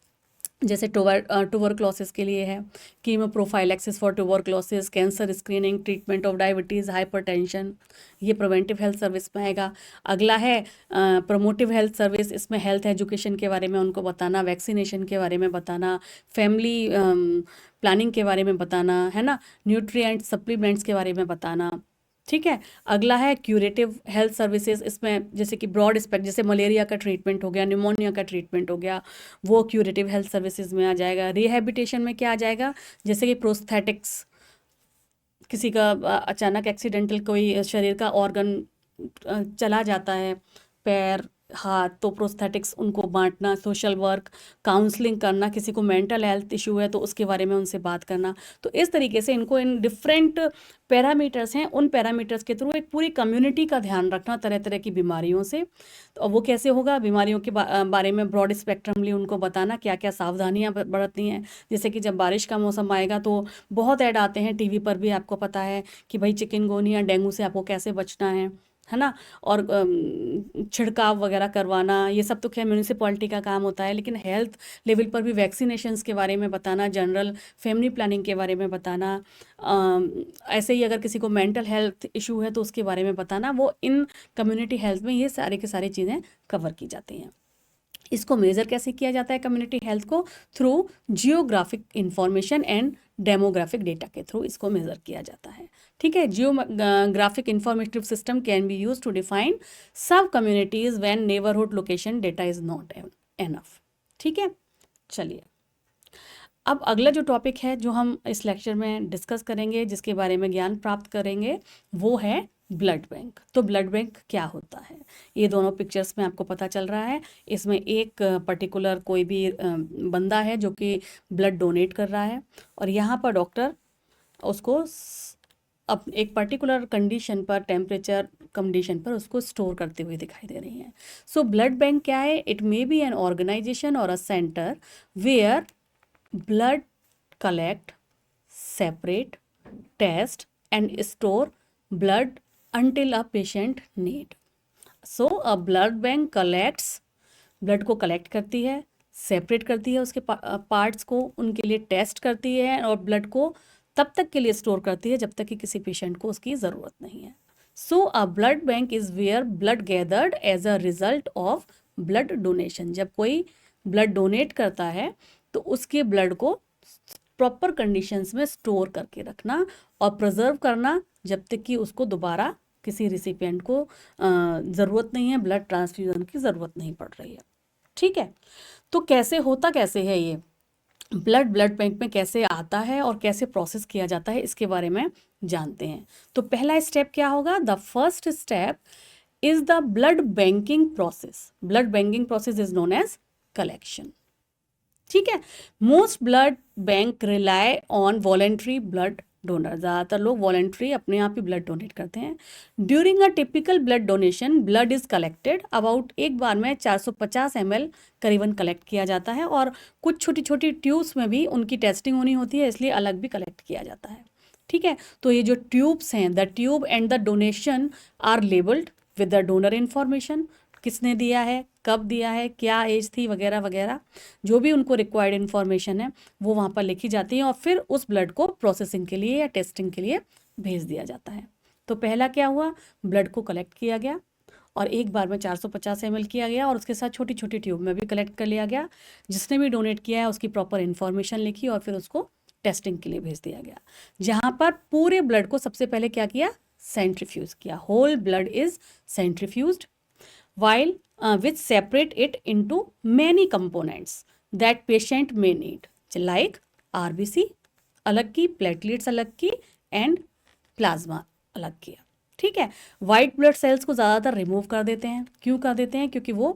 जैसे ट्यूबरक्लोसिस के लिए है, chemo prophylaxis for tuberculosis, cancer screening, treatment of diabetes, hypertension, ये प्रिवेंटिव हेल्थ सर्विस में आएगा। अगला है प्रमोटिव हेल्थ सर्विस, इसमें हेल्थ एजुकेशन के बारे में उनको बताना, वैक्सीनेशन के बारे में बताना, फैमिली प्लानिंग के बारे में बताना, है ना, न्यूट्रिएंट सप्लीमेंट्स के बारे में बताना। ठीक है, अगला है क्यूरेटिव हेल्थ सर्विसेज, इसमें जैसे कि ब्रॉड स्पेक्ट, जैसे मलेरिया का ट्रीटमेंट हो गया, निमोनिया का ट्रीटमेंट हो गया, वो क्यूरेटिव हेल्थ सर्विसेज में आ जाएगा। रिहैबिलिटेशन में क्या आ जाएगा, जैसे कि प्रोस्थेटिक्स, किसी का अचानक एक्सीडेंटल कोई शरीर का ऑर्गन चला जाता है, पैर हाथ, तो प्रोस्थेटिक्स उनको बांटना, सोशल वर्क, काउंसलिंग करना, किसी को मेंटल हेल्थ इशू है तो उसके बारे में उनसे बात करना। तो इस तरीके से इनको इन डिफरेंट पैरामीटर्स हैं, उन पैरामीटर्स के थ्रू एक पूरी कम्युनिटी का ध्यान रखना तरह तरह की बीमारियों से। तो वो कैसे होगा, बीमारियों के बारे में ब्रॉड स्पेक्ट्रमली उनको बताना क्या क्या सावधानियां बरतनी हैं। जैसे कि जब बारिश का मौसम आएगा तो बहुत ऐड आते हैं टीवी पर भी, आपको पता है कि भाई चिकनगुनिया डेंगू से आपको कैसे बचना है ना, और छिड़काव वगैरह करवाना, ये सब तो खैर म्यूनिसिपैलिटी का काम होता है, लेकिन हेल्थ लेवल पर भी वैक्सीनेशंस के बारे में बताना, जनरल फैमिली प्लानिंग के बारे में बताना, ऐसे ही अगर किसी को मेंटल हेल्थ इशू है तो उसके बारे में बताना, वो इन कम्युनिटी हेल्थ में ये सारे के सारी चीज़ें कवर की जाती हैं। इसको मेज़र कैसे किया जाता है कम्युनिटी हेल्थ को, through geographic information and demographic data के थ्रू इसको मेज़र किया जाता है। ठीक है, geographic informative system can be use to define sub communities when neighbourhood location data is not enough. ठीक है, चलिए अब अगला जो टॉपिक है जो हम इस लेक्चर में डिस्कस करेंगे, जिसके बारे में ज्ञान प्राप्त करेंगे, वो है ब्लड बैंक। तो ब्लड बैंक क्या होता है, ये दोनों पिक्चर्स में आपको पता चल रहा है। इसमें एक पर्टिकुलर कोई भी बंदा है जो कि ब्लड डोनेट कर रहा है, और यहाँ पर डॉक्टर उसको अब एक पर्टिकुलर कंडीशन पर, टेम्परेचर कंडीशन पर उसको स्टोर करते हुए दिखाई दे रही हैं। सो ब्लड बैंक क्या है, it may be an organisation और a centre where blood collect, separate, test and store blood until a patient need. So a blood bank collects, blood को कलेक्ट करती है, सेपरेट करती है उसके पार्ट्स को, उनके लिए टेस्ट करती है और ब्लड को तब तक के लिए स्टोर करती है जब तक कि किसी पेशेंट को उसकी ज़रूरत नहीं है। So a blood bank is where blood gathered as a result of blood donation. जब कोई ब्लड डोनेट करता है तो उसके ब्लड को प्रॉपर कंडीशंस में स्टोर करके रखना और प्रिजर्व करना जब तक कि उसको दोबारा किसी रिसिपिएंट को ज़रूरत नहीं है, ब्लड ट्रांसफ्यूजन की ज़रूरत नहीं पड़ रही है। ठीक है, तो कैसे होता कैसे है ये ब्लड बैंक में कैसे आता है और कैसे प्रोसेस किया जाता है, इसके बारे में जानते हैं। तो पहला स्टेप क्या होगा, the first step is the blood banking process. Blood banking process is known as collection. ठीक है, most blood bank rely on voluntary blood donor. ज़्यादातर लोग वॉलेंट्री अपने आप ही ब्लड डोनेट करते हैं। During a typical blood donation blood is collected about, एक बार में 450 ml करीबन कलेक्ट किया जाता है, और कुछ छोटी छोटी ट्यूब्स में भी उनकी टेस्टिंग होनी होती है, इसलिए अलग भी कलेक्ट किया जाता है। ठीक है, तो ये जो ट्यूब्स हैं, the tube and the donation are labelled with the donor information, किसने दिया है, कब दिया है, क्या एज थी, वगैरह वगैरह, जो भी उनको रिक्वायर्ड इन्फॉर्मेशन है वो वहाँ पर लिखी जाती है, और फिर उस ब्लड को प्रोसेसिंग के लिए या टेस्टिंग के लिए भेज दिया जाता है। तो पहला क्या हुआ, ब्लड को कलेक्ट किया गया और एक बार में 450 ml किया गया, और उसके साथ छोटी छोटी ट्यूब में भी कलेक्ट कर लिया गया। जिसने भी डोनेट किया है उसकी प्रॉपर इन्फॉर्मेशन लिखी और फिर उसको टेस्टिंग के लिए भेज दिया गया, जहाँ पर पूरे ब्लड को सबसे पहले क्या किया, सेंट्रीफ्यूज किया। Whole blood is centrifuged while which separate it into many components that patient may need, like RBC अलग की, प्लेटलेट्स अलग की, एंड प्लाज्मा अलग किया। ठीक है, वाइट ब्लड सेल्स को ज़्यादातर रिमूव कर देते हैं। क्यों कर देते हैं, क्योंकि वो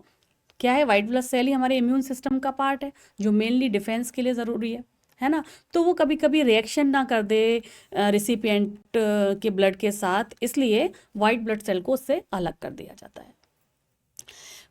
क्या है, वाइट ब्लड सेल ही हमारे इम्यून सिस्टम का पार्ट है जो मेनली डिफेंस के लिए ज़रूरी है ना। तो वो कभी कभी रिएक्शन ना कर दे रिसिपिएंट के ब्लड के साथ, इसलिए वाइट ब्लड सेल को उससे अलग कर दिया जाता है।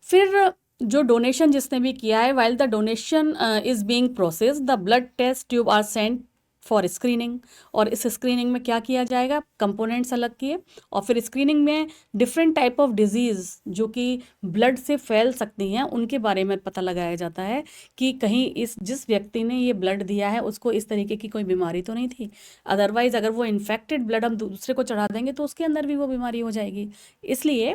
फिर जो डोनेशन जिसने भी किया है, while the donation is being process the blood test tube are sent for screening. और इस स्क्रीनिंग में क्या किया जाएगा, कंपोनेंट्स अलग किए, और फिर स्क्रीनिंग में डिफरेंट टाइप ऑफ डिजीज़ जो कि ब्लड से फैल सकती हैं उनके बारे में पता लगाया जाता है कि कहीं इस जिस व्यक्ति ने ये ब्लड दिया है उसको इस तरीके की कोई बीमारी तो नहीं थी। अदरवाइज अगर वो इन्फेक्टेड ब्लड हम दूसरे को चढ़ा देंगे तो उसके अंदर भी वो बीमारी हो जाएगी। इसलिए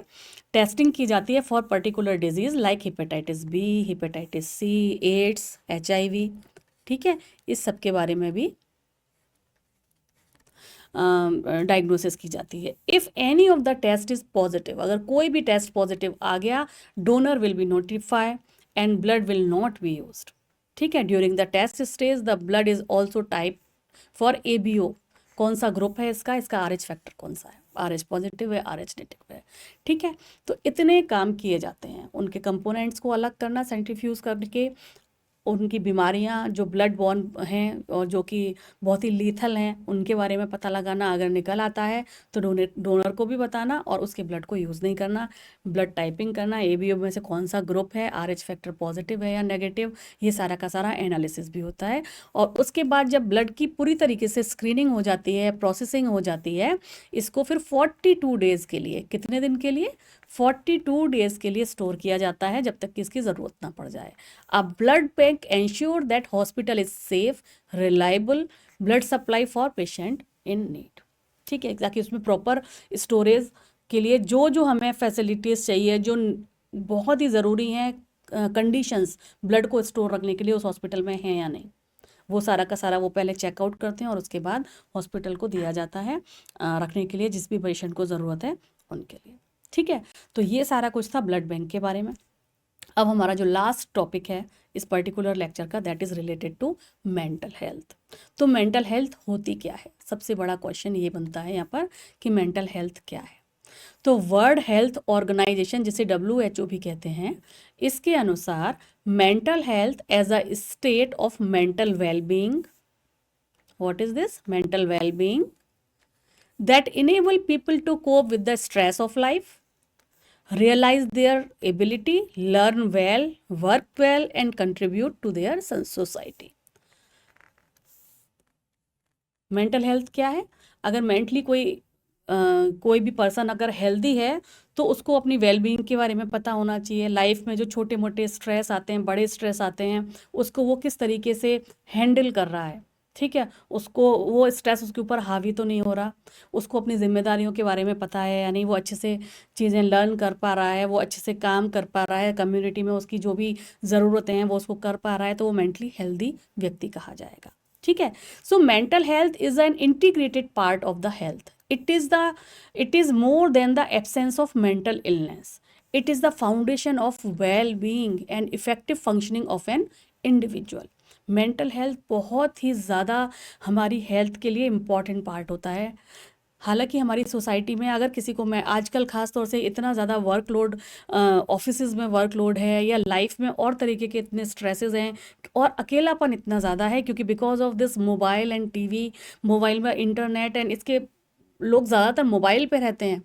टेस्टिंग की जाती है for particular disease like hepatitis B, hepatitis C, AIDS, HIV। ठीक है, इस सब के बारे में भी डायग्नोसिस की जाती है। If any of the test is positive, अगर कोई भी टेस्ट पॉजिटिव आ गया, donor will be notify and blood will not be used. ठीक है, during the test stage the blood is also type for ABO। कौन सा ग्रुप है इसका, इसका RH फैक्टर कौन सा है, RH पॉजिटिव है, RH नेगेटिव है। ठीक है, तो इतने काम किए जाते हैं, उनके कंपोनेंट्स को अलग करना सेंट्रीफ्यूज करके, उनकी बीमारियां जो ब्लड बॉर्न हैं और जो कि बहुत ही लीथल हैं उनके बारे में पता लगाना, अगर निकल आता है तो डोनर को भी बताना और उसके ब्लड को यूज़ नहीं करना, ब्लड टाइपिंग करना, ABO में से कौन सा ग्रुप है, RH फैक्टर पॉजिटिव है या नेगेटिव, ये सारा का सारा एनालिसिस भी होता है। और उसके बाद जब ब्लड की पूरी तरीके से स्क्रीनिंग हो जाती है, प्रोसेसिंग हो जाती है, इसको फिर 42 डेज़ के लिए, कितने दिन के लिए, 42 डेज़ के लिए स्टोर किया जाता है जब तक कि इसकी ज़रूरत ना पड़ जाए। A blood bank ensure that hospital is safe, reliable blood supply for patient in need। ठीक है, ताकि उसमें प्रॉपर स्टोरेज के लिए जो जो हमें फैसिलिटीज़ चाहिए, जो बहुत ही ज़रूरी हैं कंडीशंस ब्लड को स्टोर रखने के लिए उस हॉस्पिटल में हैं या नहीं, वो सारा का सारा वो पहले चेकआउट करते हैं और उसके बाद हॉस्पिटल को दिया जाता है रखने के लिए जिस भी पेशेंट को ज़रूरत है उनके लिए। ठीक है, तो ये सारा कुछ था ब्लड बैंक के बारे में। अब हमारा जो लास्ट टॉपिक है इस पर्टिकुलर लेक्चर का, that is related to mental health. तो मेंटल हेल्थ होती क्या है, सबसे बड़ा क्वेश्चन ये बनता है यहाँ पर कि मेंटल हेल्थ क्या है। तो वर्ल्ड हेल्थ ऑर्गेनाइजेशन, जिसे WHO भी कहते हैं, इसके अनुसार mental health as a state of mental wellbeing, what is this, mental wellbeing that enable people to cope with the stress of life, realize their ability, learn well, work well and contribute to their society। Mental health क्या है, अगर mentally कोई भी person अगर healthy है तो उसको अपनी वेलबींग के बारे में पता होना चाहिए। लाइफ में जो छोटे मोटे स्ट्रेस आते हैं, बड़े स्ट्रेस आते हैं, उसको वो किस तरीके से हैंडल कर रहा है। ठीक है, उसको वो स्ट्रेस उसके ऊपर हावी तो नहीं हो रहा, उसको अपनी जिम्मेदारियों के बारे में पता है या नहीं, वो अच्छे से चीज़ें लर्न कर पा रहा है, वो अच्छे से काम कर पा रहा है, कम्युनिटी में उसकी जो भी ज़रूरतें हैं वो उसको कर पा रहा है, तो वो मेंटली हेल्दी व्यक्ति कहा जाएगा। ठीक है, so mental health is an integrated part of the health. it is more than the absence of mental illness, it is the foundation of well-being and effective functioning of an individual। Mental health बहुत ही ज़्यादा हमारी health के लिए important part होता है। हालांकि हमारी society में अगर किसी को, मैं आजकल ख़ास तौर से इतना ज़्यादा वर्कलोड, ऑफिसेज में वर्कलोड है या लाइफ में और तरीके के इतने स्ट्रेसेस हैं और अकेलापन इतना ज़्यादा है, क्योंकि because of this mobile and TV, mobile में इंटरनेट एंड इसके, लोग ज़्यादातर मोबाइल पे रहते हैं।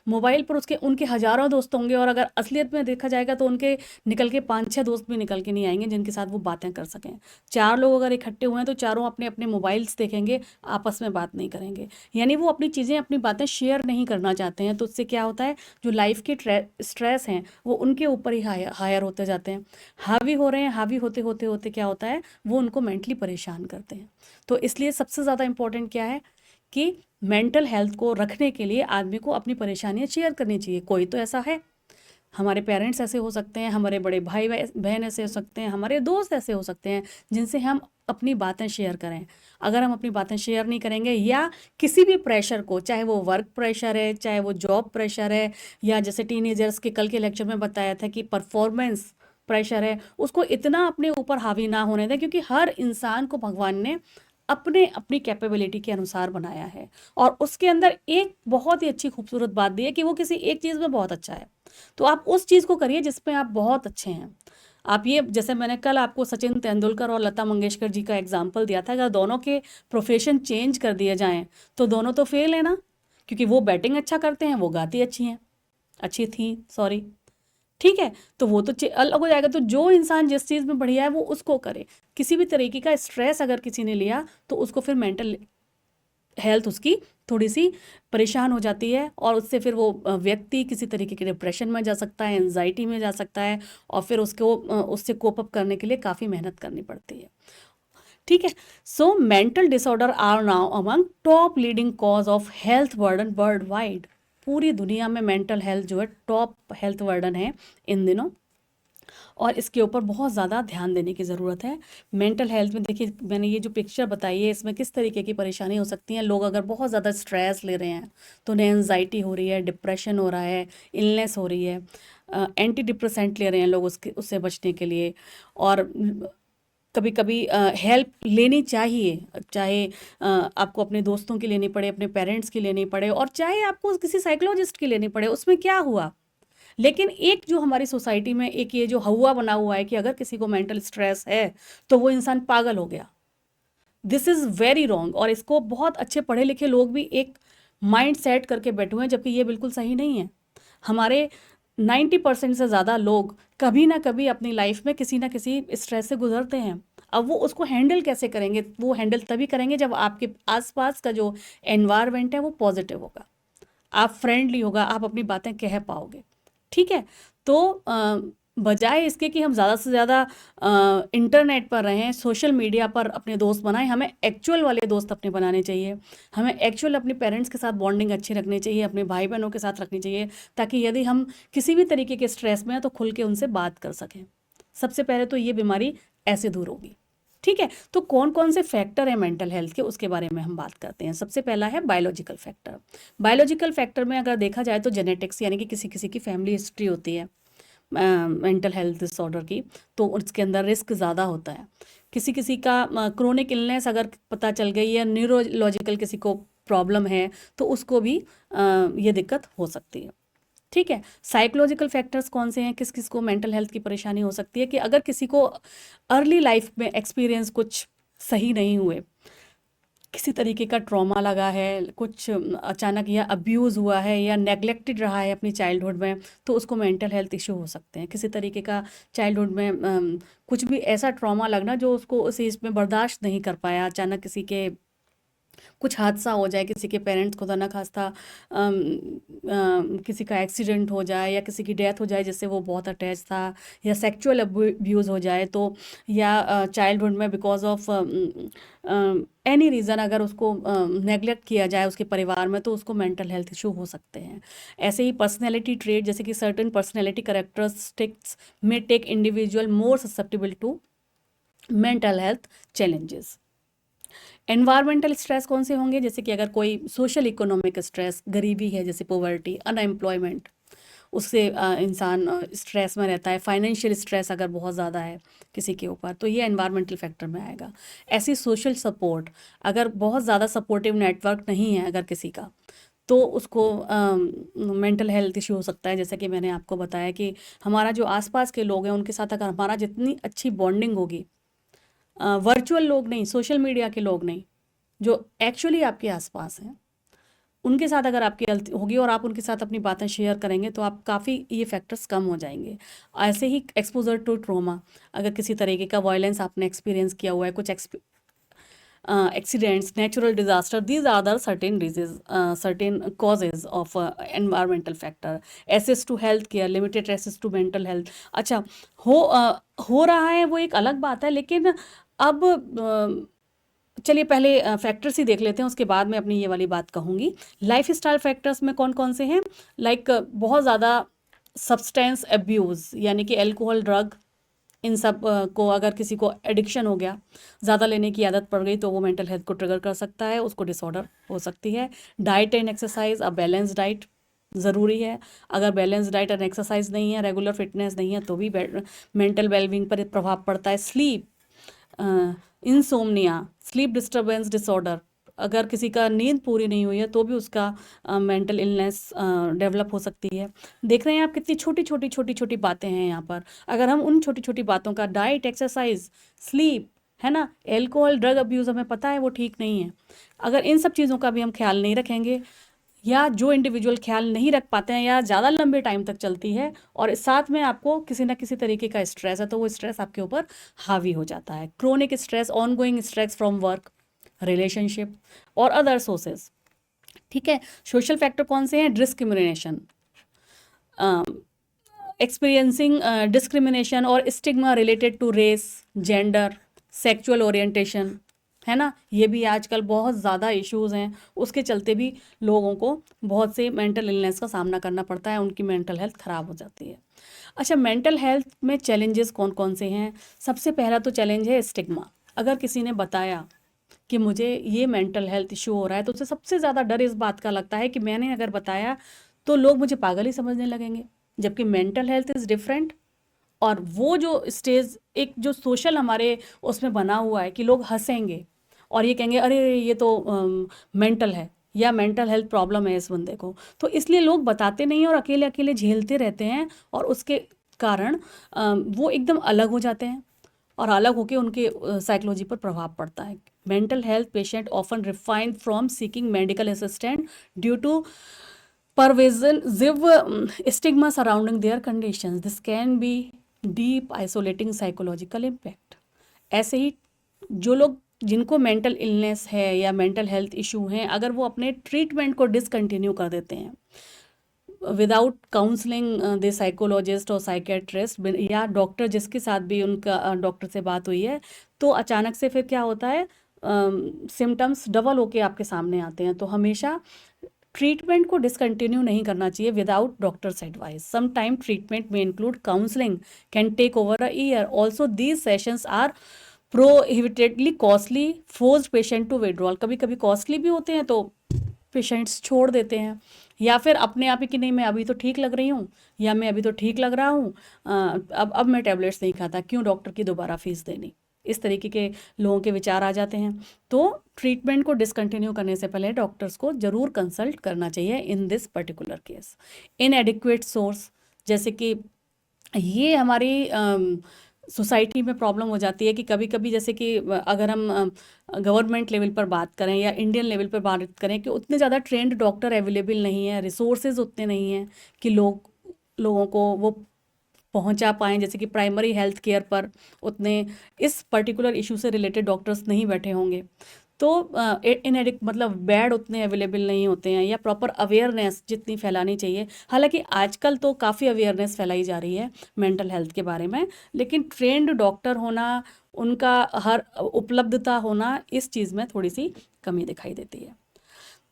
मोबाइल पर उनके हज़ारों दोस्त होंगे और अगर असलियत में देखा जाएगा तो उनके निकल के 5-6 दोस्त भी निकल के नहीं आएंगे जिनके साथ वो बातें कर सकें। 4 लोग अगर इकट्ठे हुए हैं तो चारों अपने अपने मोबाइल्स देखेंगे, आपस में बात नहीं करेंगे, यानी वो अपनी चीज़ें, अपनी बातें शेयर नहीं करना चाहते हैं। तो उससे क्या होता है, जो लाइफ के स्ट्रेस हैं वो उनके ऊपर ही हायर होते जाते हैं, हावी हो रहे हैं। हावी होते होते होते क्या होता है, वो उनको मेंटली परेशान करते हैं। तो इसलिए सबसे ज़्यादा इम्पोर्टेंट क्या है कि मेंटल हेल्थ को रखने के लिए आदमी को अपनी परेशानियां शेयर करनी चाहिए। कोई तो ऐसा है, हमारे पेरेंट्स ऐसे हो सकते हैं, हमारे बड़े भाई बहन ऐसे हो सकते हैं, हमारे दोस्त ऐसे हो सकते हैं जिनसे हम अपनी बातें शेयर करें। अगर हम अपनी बातें शेयर नहीं करेंगे या किसी भी प्रेशर को, चाहे वो वर्क प्रेशर है, चाहे वो जॉब प्रेशर है, या जैसे टीनेजर्स के कल के लेक्चर में बताया था कि परफॉर्मेंस प्रेशर है, उसको इतना अपने ऊपर हावी ना होने दें, क्योंकि हर इंसान को भगवान ने अपने अपनी कैपेबिलिटी के अनुसार बनाया है और उसके अंदर एक बहुत ही अच्छी खूबसूरत बात दी है कि वो किसी एक चीज़ में बहुत अच्छा है, तो आप उस चीज़ को करिए जिसमें आप बहुत अच्छे हैं। आप ये, जैसे मैंने कल आपको सचिन तेंदुलकर और लता मंगेशकर जी का एग्जाम्पल दिया था, अगर दोनों के प्रोफेशन चेंज कर दिए जाएं तो दोनों तो फेल है ना, क्योंकि वो बैटिंग अच्छा करते हैं, वो गाती अच्छी थी, सॉरी। ठीक है, तो वो तो अलग हो जाएगा। तो जो इंसान जिस चीज़ में बढ़िया है वो उसको करे। किसी भी तरीके का स्ट्रेस अगर किसी ने लिया तो उसको फिर मेंटल हेल्थ उसकी थोड़ी सी परेशान हो जाती है, और उससे फिर वो व्यक्ति किसी तरीके के डिप्रेशन में जा सकता है, एंजाइटी में जा सकता है, और फिर उसको उससे कोप अप करने के लिए काफ़ी मेहनत करनी पड़ती है। ठीक है, so mental disorder are now among top leading cause of health burden worldwide. पूरी दुनिया में मेंटल हेल्थ जो है टॉप हेल्थ बर्डन है इन दिनों, और इसके ऊपर बहुत ज़्यादा ध्यान देने की ज़रूरत है। मेंटल हेल्थ में देखिए, मैंने ये जो पिक्चर बताई है इसमें किस तरीके की परेशानी हो सकती है। लोग अगर बहुत ज़्यादा स्ट्रेस ले रहे हैं तो उन्हें एनजाइटी हो रही है, डिप्रेशन हो रहा है, इलनेस हो रही है, एंटी डिप्रेसेंट ले रहे हैं लोग उससे बचने के लिए। और कभी कभी हेल्प लेनी चाहिए, चाहे आपको अपने दोस्तों की लेनी पड़े, अपने पेरेंट्स की लेनी पड़े, और चाहे आपको किसी साइकोलॉजिस्ट की लेनी पड़े, उसमें क्या हुआ। लेकिन एक जो हमारी सोसाइटी में एक ये जो हवा बना हुआ है कि अगर किसी को मेंटल स्ट्रेस है तो वो इंसान पागल हो गया, दिस इज़ वेरी रॉन्ग। और इसको बहुत अच्छे पढ़े लिखे लोग भी एक माइंड सेट करके बैठे हुए हैं, जबकि ये बिल्कुल सही नहीं है। हमारे 90% से ज़्यादा लोग कभी ना कभी अपनी लाइफ में किसी ना किसी स्ट्रेस से गुजरते हैं। अब वो उसको हैंडल कैसे करेंगे, वो हैंडल तभी करेंगे जब आपके आसपास का जो एनवायरनमेंट है वो पॉजिटिव होगा, आप फ्रेंडली होगा, आप अपनी बातें कह पाओगे। ठीक है, तो बजाय इसके कि हम ज़्यादा से ज़्यादा इंटरनेट पर रहें, सोशल मीडिया पर अपने दोस्त बनाएं, हमें एक्चुअल वाले दोस्त अपने बनाने चाहिए। हमें एक्चुअल अपने पेरेंट्स के साथ बॉन्डिंग अच्छी रखनी चाहिए, अपने भाई बहनों के साथ रखनी चाहिए, ताकि यदि हम किसी भी तरीके के स्ट्रेस में हैं तो खुल के उनसे बात कर सकें। सबसे पहले तो ये बीमारी ऐसे दूर होगी। ठीक है, तो कौन कौन से फैक्टर हैं मेंटल हेल्थ के, उसके बारे में हम बात करते हैं। सबसे पहला है बायोलॉजिकल फैक्टर। बायोलॉजिकल फैक्टर में अगर देखा जाए तो जेनेटिक्स, यानी कि किसी किसी की फैमिली हिस्ट्री होती है मेंटल हेल्थ डिसऑर्डर की, तो उसके अंदर रिस्क ज़्यादा होता है। किसी किसी का क्रोनिक इलनेस अगर पता चल गई है, न्यूरोलॉजिकल किसी को प्रॉब्लम है, तो उसको भी ये दिक्कत हो सकती है। ठीक है, साइकोलॉजिकल फैक्टर्स कौन से हैं, किस किस को मेंटल हेल्थ की परेशानी हो सकती है, कि अगर किसी को अर्ली लाइफ में एक्सपीरियंस कुछ सही नहीं हुए, किसी तरीके का ट्रॉमा लगा है, कुछ अचानक या अब्यूज़ हुआ है या नेग्लेक्टेड रहा है अपनी चाइल्डहुड में, तो उसको मेंटल हेल्थ इश्यू हो सकते हैं। किसी तरीके का चाइल्डहुड में कुछ भी ऐसा ट्रॉमा लगना जो उसको उस एज में बर्दाश्त नहीं कर पाया, अचानक किसी के कुछ हादसा हो जाए, किसी के पेरेंट्स खुदा ना खास्ता किसी का एक्सीडेंट हो जाए, या किसी की डेथ हो जाए जिससे वो बहुत अटैच था, या सेक्सुअल अब्यूज़ हो जाए, तो या चाइल्डहुड में बिकॉज ऑफ एनी रीज़न अगर उसको नेगलेक्ट किया जाए उसके परिवार में, तो उसको मेंटल हेल्थ इशू हो सकते हैं। ऐसे ही पर्सनैलिटी ट्रेट, जैसे कि certain personality characteristics may take individual more susceptible to mental health challenges. Environmental stress कौन से होंगे, जैसे कि अगर कोई सोशल इकोनॉमिक स्ट्रेस, गरीबी है जैसे पोवर्टी, अनएम्प्लॉयमेंट, उससे इंसान स्ट्रेस में रहता है। फाइनेंशियल स्ट्रेस अगर बहुत ज़्यादा है किसी के ऊपर, तो ये एनवायरमेंटल फैक्टर में आएगा। ऐसी सोशल सपोर्ट, अगर बहुत ज़्यादा सपोर्टिव नेटवर्क नहीं है अगर किसी का, तो उसको मेंटल हेल्थ इशू हो सकता है। जैसे कि मैंने आपको बताया कि हमारा जो आसपास के लोग हैं उनके साथ अगर हमारा जितनी अच्छी बॉन्डिंग होगी, वर्चुअल लोग नहीं, सोशल मीडिया के लोग नहीं, जो एक्चुअली आपके आसपास हैं, उनके साथ अगर आपकी हेल्थ होगी और आप उनके साथ अपनी बातें शेयर करेंगे, तो आप काफ़ी ये फैक्टर्स कम हो जाएंगे। ऐसे ही एक्सपोजर टू ट्रोमा, अगर किसी तरीके का वायलेंस आपने एक्सपीरियंस किया हुआ है, कुछ accidents, natural disaster, these are the certain disease, certain causes of environmental factor. Access to health care, limited access to mental health. अच्छा, हो रहा है वो एक अलग बात है, लेकिन अब चलिए पहले फैक्टर्स ही देख लेते हैं, उसके बाद मैं अपनी ये वाली बात कहूँगी। लाइफ स्टाइल फैक्टर्स में कौन कौन से हैं, लाइक बहुत ज़्यादा सब्सटेंस एब्यूज़, यानी कि अल्कोहल, ड्रग, इन सब को अगर किसी को एडिक्शन हो गया, ज़्यादा लेने की आदत पड़ गई, तो वो मेंटल हेल्थ को ट्रिगर कर सकता है, उसको डिसऑर्डर हो सकती है। डाइट एंड एक्सरसाइज, अब बैलेंस डाइट ज़रूरी है। अगर बैलेंस डाइट एंड एक्सरसाइज नहीं है, रेगुलर फिटनेस नहीं है, तो भी मेंटल वेलबींग पर प्रभाव पड़ता है। Sleep, insomnia, sleep disturbance disorder, अगर किसी का नींद पूरी नहीं हुई है तो भी उसका मेंटल इलनेस डेवलप हो सकती है। देख रहे हैं आप कितनी छोटी छोटी छोटी छोटी बातें हैं यहाँ पर। अगर हम उन छोटी छोटी बातों का, डाइट, एक्सरसाइज, स्लीप, है ना, एल्कोहल, ड्रग अब्यूज़, हमें पता है वो ठीक नहीं है, अगर इन सब चीज़ों का भी हम ख्याल नहीं रखेंगे, या जो इंडिविजुअल ख्याल नहीं रख पाते हैं या ज़्यादा लंबे टाइम तक चलती है और साथ में आपको किसी ना किसी तरीके का स्ट्रेस है, तो वो स्ट्रेस आपके ऊपर हावी हो जाता है। Chronic stress, ongoing stress from work, relationship और अदर सोर्सेज। ठीक है, सोशल फैक्टर कौन से हैं? डिस्क्रिमिनेशन, एक्सपीरियंसिंग डिस्क्रिमिनेशन और stigma related to race, gender, sexual orientation, है ना, ये भी आजकल बहुत ज़्यादा इश्यूज़ हैं। उसके चलते भी लोगों को बहुत से मेंटल इलनेस का सामना करना पड़ता है, उनकी मेंटल हेल्थ ख़राब हो जाती है। अच्छा, मेंटल हेल्थ में चैलेंजेस कौन कौन से हैं? सबसे पहला तो चैलेंज है स्टिग्मा। अगर किसी ने बताया कि मुझे ये मेंटल हेल्थ इशू हो रहा है, तो उसे सबसे ज़्यादा डर इस बात का लगता है कि मैंने अगर बताया तो लोग मुझे पागल ही समझने लगेंगे, जबकि मेंटल हेल्थ इज़ डिफरेंट। और वो जो स्टेज, एक जो सोशल हमारे उसमें बना हुआ है कि लोग हंसेंगे और ये कहेंगे अरे ये तो मेंटल है या मेंटल हेल्थ प्रॉब्लम है इस बंदे को, तो इसलिए लोग बताते नहीं हैं और अकेले अकेले झेलते रहते हैं और उसके कारण वो एकदम अलग हो जाते हैं और अलग होकर उनके साइकोलॉजी पर प्रभाव पड़ता है। Mental health patient often refine from seeking medical assistant due to pervasive stigma surrounding their conditions. This can be deep isolating psychological impact. ऐसे ही जो लोग जिनको मेंटल इलनेस है या मेंटल हेल्थ इशू हैं, अगर वो अपने ट्रीटमेंट को डिसकंटिन्यू कर देते हैं विदाउट काउंसलिंग द साइकोलॉजिस्ट और साइकेट्रिस्ट या डॉक्टर जिसके साथ भी उनका डॉक्टर से बात हुई है, तो अचानक से फिर क्या होता है, सिम्टम्स डबल होके आपके सामने आते हैं। तो हमेशा ट्रीटमेंट को डिसकंटिन्यू नहीं करना चाहिए without doctor's advice. Some time treatment में include counselling can take over a year. Also these sessions are prohibitedly costly, forced patient to withdrawal. कभी कभी कॉस्टली भी होते हैं तो पेशेंट्स छोड़ देते हैं, या फिर अपने आप ही कि नहीं मैं अभी तो ठीक लग रही हूँ या मैं अभी तो ठीक लग रहा हूँ, अब मैं टैबलेट्स नहीं खाता, क्यों डॉक्टर की दोबारा फीस देनी। इस तरीके के लोगों के विचार आ जाते हैं। तो ट्रीटमेंट को डिसकंटिन्यू करने से पहले डॉक्टर्स को ज़रूर कंसल्ट करना चाहिए in this particular case. इनएडिक्वेट source, जैसे कि ये हमारी सोसाइटी में प्रॉब्लम हो जाती है कि कभी कभी जैसे कि अगर हम गवर्नमेंट लेवल पर बात करें या इंडियन लेवल पर बात करें कि उतने ज़्यादा ट्रेंड डॉक्टर अवेलेबल नहीं है, रिसोर्सेज उतने नहीं हैं कि लोगों को वो पहुंचा पाएँ। जैसे कि प्राइमरी हेल्थ केयर पर उतने इस पर्टिकुलर इशू से रिलेटेड डॉक्टर्स नहीं बैठे होंगे, तो इनएडिक मतलब बेड उतने अवेलेबल नहीं होते हैं या प्रॉपर अवेयरनेस जितनी फैलानी चाहिए। हालांकि आजकल तो काफ़ी अवेयरनेस फैलाई जा रही है मेंटल हेल्थ के बारे में, लेकिन ट्रेंड डॉक्टर होना, उनका हर उपलब्धता होना, इस चीज़ में थोड़ी सी कमी दिखाई देती है।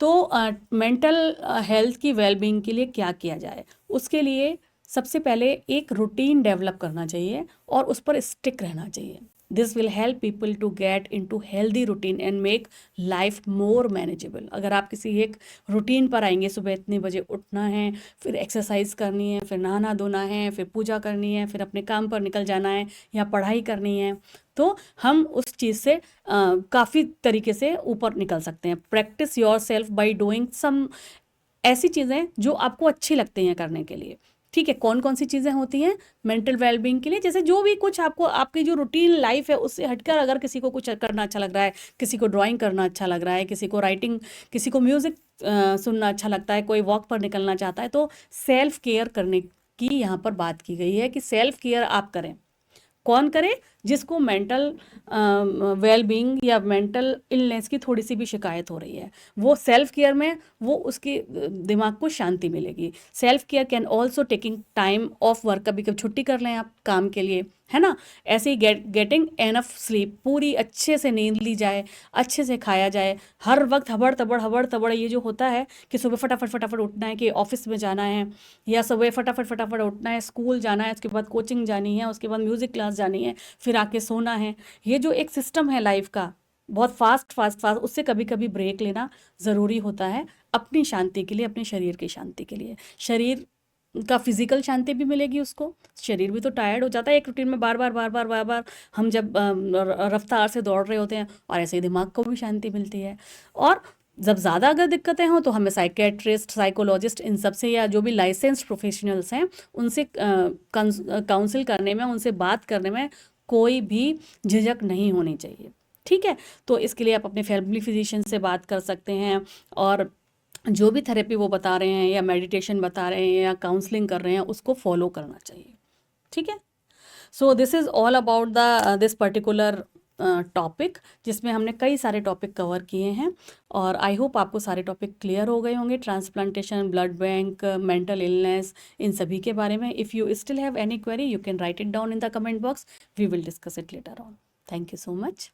तो मेंटल हेल्थ की वेलबींग के लिए क्या किया जाए? उसके लिए सबसे पहले एक रूटीन डेवलप करना चाहिए और उस पर स्टिक रहना चाहिए। This will help people to get into healthy routine and make life more manageable. अगर आप किसी एक रूटीन पर आएंगे, सुबह इतने बजे उठना है, फिर एक्सरसाइज करनी है, फिर नहाना धोना है, फिर पूजा करनी है, फिर अपने काम पर निकल जाना है या पढ़ाई करनी है, तो हम उस चीज़ से काफ़ी तरीके से ऊपर निकल सकते हैं। Practice yourself by doing some ऐसी चीज़ें जो आपको अच्छी लगती हैं करने के लिए। ठीक है, कौन कौन सी चीज़ें होती हैं मेंटल वेलबींग के लिए? जैसे जो भी कुछ आपको आपकी जो रूटीन लाइफ है उससे हटकर अगर किसी को कुछ करना अच्छा लग रहा है, किसी को ड्राइंग करना अच्छा लग रहा है, किसी को राइटिंग, किसी को म्यूज़िक सुनना अच्छा लगता है, कोई वॉक पर निकलना चाहता है, तो सेल्फ केयर करने की यहाँ पर बात की गई है कि सेल्फ केयर आप करें। कौन करे? जिसको मेंटल वेल बीइंग या मेंटल इलनेस की थोड़ी सी भी शिकायत हो रही है, वो सेल्फ केयर में वो उसके दिमाग को शांति मिलेगी। Self care can also taking time of work, कभी कभी छुट्टी कर लें आप काम के लिए, है ना। ऐसे ही गेटिंग एनफ स्लीप, पूरी अच्छे से नींद ली जाए, अच्छे से खाया जाए। हर वक्त हबड़ तबड़ ये जो होता है कि सुबह फटाफट फटाफट उठना है कि ऑफिस में जाना है, या सुबह फटाफट फटाफट उठना है, स्कूल जाना है, उसके बाद कोचिंग जानी है, उसके बाद म्यूज़िक क्लास जानी है, फिर आके सोना है। ये जो एक सिस्टम है लाइफ का, बहुत फास्ट, उससे कभी कभी ब्रेक लेना ज़रूरी होता है अपनी शांति के लिए, अपने शरीर की शांति के लिए। शरीर का फिजिकल शांति भी मिलेगी उसको, शरीर भी तो टायर्ड हो जाता है एक रूटीन में बार बार हम जब रफ्तार से दौड़ रहे होते हैं, और ऐसे ही दिमाग को भी शांति मिलती है। और जब ज़्यादा अगर दिक्कतें हों तो हमें साइकेट्रिस्ट, साइकोलॉजिस्ट, इन सब से या जो भी लाइसेंस्ड प्रोफेशनल्स हैं उनसे काउंसिल करने में, उनसे बात करने में कोई भी झिझक नहीं होनी चाहिए। ठीक है, तो इसके लिए आप अपने फैमिली फिजिशियन से बात कर सकते हैं और जो भी थेरेपी वो बता रहे हैं या मेडिटेशन बता रहे हैं या काउंसलिंग कर रहे हैं उसको फॉलो करना चाहिए, ठीक है। So this is all about the this particular topic, जिसमें हमने कई सारे टॉपिक कवर किए हैं और आई होप आपको सारे टॉपिक क्लियर हो गए होंगे, transplantation, blood bank, mental illness, इन सभी के बारे में। If you still have any query you can write it down in the comment box, we will discuss it later on. Thank you so much.